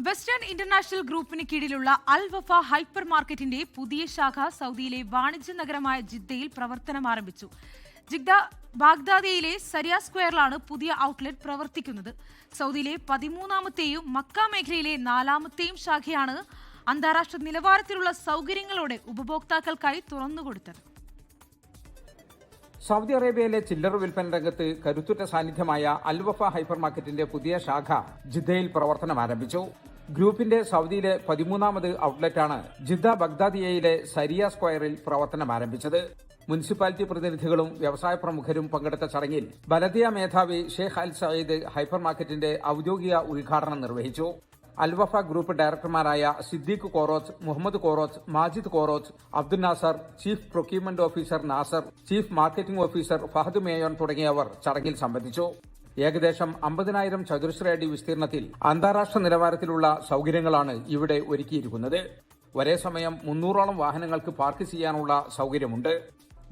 Western international ഗ്രൂപ്പിന് കീഴിലുള്ള അൽ Wafa hyper മാർക്കറ്റിന്റെ പുതിയ ശാഖ സൗദിയിലെ വാണിജ്യ നഗരമായ ജിദ്ദയിൽ പ്രവർത്തനം ആരംഭിച്ചു. ജിദ്ദ ബാഗ്ദാദിയിലെ സരിയ സ്ക്വയറിലാണ് പുതിയ ഔട്ട്ലെറ്റ് പ്രവർത്തിക്കുന്നത്. സൗദിയിലെ 13ാമത്തെയും മക്ക മേഖലയിലെ 4ാമത്തെയും ശാഖയാണ് അന്താരാഷ്ട്ര നിലവാരത്തിലുള്ള സൗകര്യങ്ങളോടെ ഉപഭോക്താക്കൾക്കായി തുറന്നുകൊടുത്തത്. സൗദി അറേബ്യയിലെ ചില്ലറ വിൽപ്പന രംഗത്ത് കരുത്തുറ്റ സാന്നിധ്യമായ അൽ വഫ ഹൈപ്പർ മാർക്കറ്റിന്റെ പുതിയ ശാഖ ജിദ്ദയിൽ പ്രവർത്തനം ആരംഭിച്ചു. ഗ്രൂപ്പിന്റെ സൗദിയിലെ 13ാമത് ഔട്ട്ലെറ്റാണ് ജിദ്ദ ബഗ്ദാദിയയിലെ സരിയ സ്ക്വയറിൽ പ്രവർത്തനം ആരംഭിച്ചത്. മുനിസിപ്പാലിറ്റി പ്രതിനിധികളും വ്യവസായ പ്രമുഖരും പങ്കെടുത്ത ചടങ്ങിൽ ബലദിയ മേധാവി ഷെയ്ഖ് അൽ സയീദ് ഹൈപ്പർ മാർക്കറ്റിന്റെ ഔദ്യോഗിക ഉദ്ഘാടനം നിർവഹിച്ചു. അൽവഫ ഗ്രൂപ്പ് ഡയറക്ടർമാരായ Siddique Koroch, Muhammad Koroch, Majid Koroch, Abdul Nasar, chief procurement officer Nasar, chief marketing officer Fahad Meyon തുടങ്ങിയവർ ചടങ്ങിൽ സംബന്ധിച്ചു. ഏകദേശം 50,000 ചതുരശ്ര അടി വിസ്തീർണത്തിൽ അന്താരാഷ്ട്ര നിലവാരത്തിലുള്ള സൌകര്യങ്ങളാണ് ഇവിടെ ഒരുക്കിയിരിക്കുന്നത്. ഒരേ സമയം 300ഓളം വാഹനങ്ങൾക്ക് പാർക്ക് ചെയ്യാനുള്ള സൌകര്യമുണ്ട്.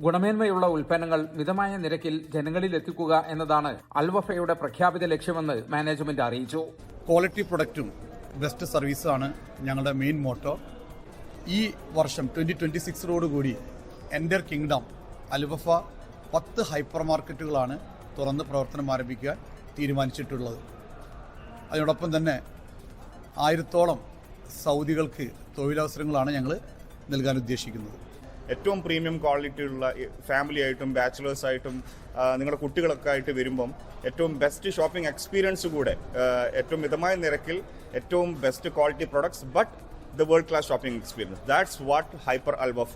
ഗുണമേന്മയുള്ള ഉൽപ്പന്നങ്ങൾ മിതമായ നിരക്കിൽ ജനങ്ങളിൽ എത്തിക്കുക എന്നതാണ് അൽവഫയുടെ പ്രഖ്യാപിത ലക്ഷ്യമെന്ന് മാനേജ്മെന്റ് അറിയിച്ചു. ക്വാളിറ്റി പ്രൊഡക്റ്റും ബെസ്റ്റ് സർവീസാണ് ഞങ്ങളുടെ മെയിൻ മോട്ടോ. ഈ വർഷം 2026 എൻ്റർ കിങ്ഡം അൽവഫ 10 ഹൈപ്പർ മാർക്കറ്റുകളാണ് തുറന്ന് പ്രവർത്തനം ആരംഭിക്കാൻ തീരുമാനിച്ചിട്ടുള്ളത്. അതിനോടൊപ്പം തന്നെ 1000ഓളം സൗദികൾക്ക് തൊഴിലവസരങ്ങളാണ് ഞങ്ങൾ നൽകാൻ ഉദ്ദേശിക്കുന്നത്. ഏറ്റവും പ്രീമിയം ക്വാളിറ്റിയുള്ള ഫാമിലി ആയിട്ടും ബാച്ചിലേഴ്സ് ആയിട്ടും നിങ്ങളുടെ കുട്ടികളൊക്കെ ആയിട്ട് വരുമ്പം ഏറ്റവും ബെസ്റ്റ് ഷോപ്പിംഗ് എക്സ്പീരിയൻസ് കൂടെ ഏറ്റവും മിതമായ നിരക്കിൽ ഏറ്റവും best quality products but the world class shopping experience. That's what hyper Al Wafa.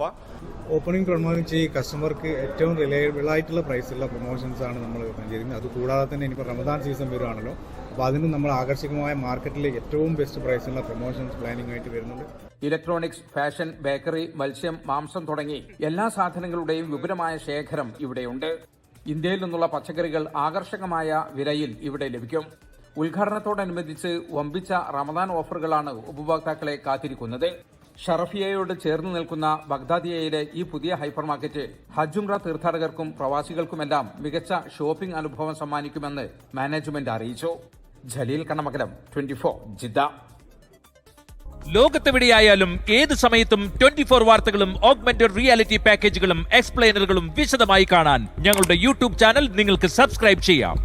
Opening promotion കസ്റ്റമർക്ക് ഏറ്റവും റിലയബിൾ ആയിട്ടുള്ള പ്രൈസുള്ള പ്രൊമോഷൻസ് ആണ് നമ്മൾ ചെയ്തിരുന്നത്. അതുകൂടാതെ തന്നെ ഇനിയിപ്പോൾ റമദാൻ സീസൺ വരുവാണല്ലോ, അപ്പോൾ അതിന് നമ്മൾ ആകർഷകമായ മാർക്കറ്റിലെ ഏറ്റവും ബെസ്റ്റ് പ്രൈസുള്ള പ്രൊമോഷൻസ് പ്ലാനിംഗ് ആയിട്ട് വരുന്നുണ്ട്. ഇലക്ട്രോണിക്സ്, ഫാഷൻ, ബേക്കറി, മത്സ്യം, മാംസം തുടങ്ങി എല്ലാ സാധനങ്ങളുടെയും വിപുലമായ ശേഖരം ഇവിടെയുണ്ട്. ഇന്ത്യയിൽ നിന്നുള്ള പച്ചക്കറികൾ ആകർഷകമായ വിലയിൽ ഇവിടെ ലഭിക്കും. ഉദ്ഘാടനത്തോടനുബന്ധിച്ച് വമ്പിച്ച റമദാൻ ഓഫറുകളാണ് ഉപഭോക്താക്കളെ കാത്തിരിക്കുന്നത്. ഷറഫിയയോട് ചേർന്ന് നിൽക്കുന്ന ബഗ്ദാദിയയിലെ ഈ പുതിയ ഹൈപ്പർ മാർക്കറ്റ് ഹജ്ജുംറ തീർത്ഥാടകർക്കും പ്രവാസികൾക്കുമെല്ലാം മികച്ച ഷോപ്പിംഗ് അനുഭവം സമ്മാനിക്കുമെന്ന് മാനേജ്മെന്റ് അറിയിച്ചു. ജലീൽ കണ്ണമംഗലം, 24 ജിദ്ദ. ലോകത്തെവിടെയായാലും ഏത് സമയത്തും 24 വാർത്തകളും ഓഗ്മെന്റഡ് റിയാലിറ്റി പാക്കേജുകളും എക്സ്പ്ലെയിനറുകളും വിശദമായി കാണാൻ ഞങ്ങളുടെ യൂട്യൂബ് ചാനൽ നിങ്ങൾക്ക് സബ്സ്ക്രൈബ് ചെയ്യാം.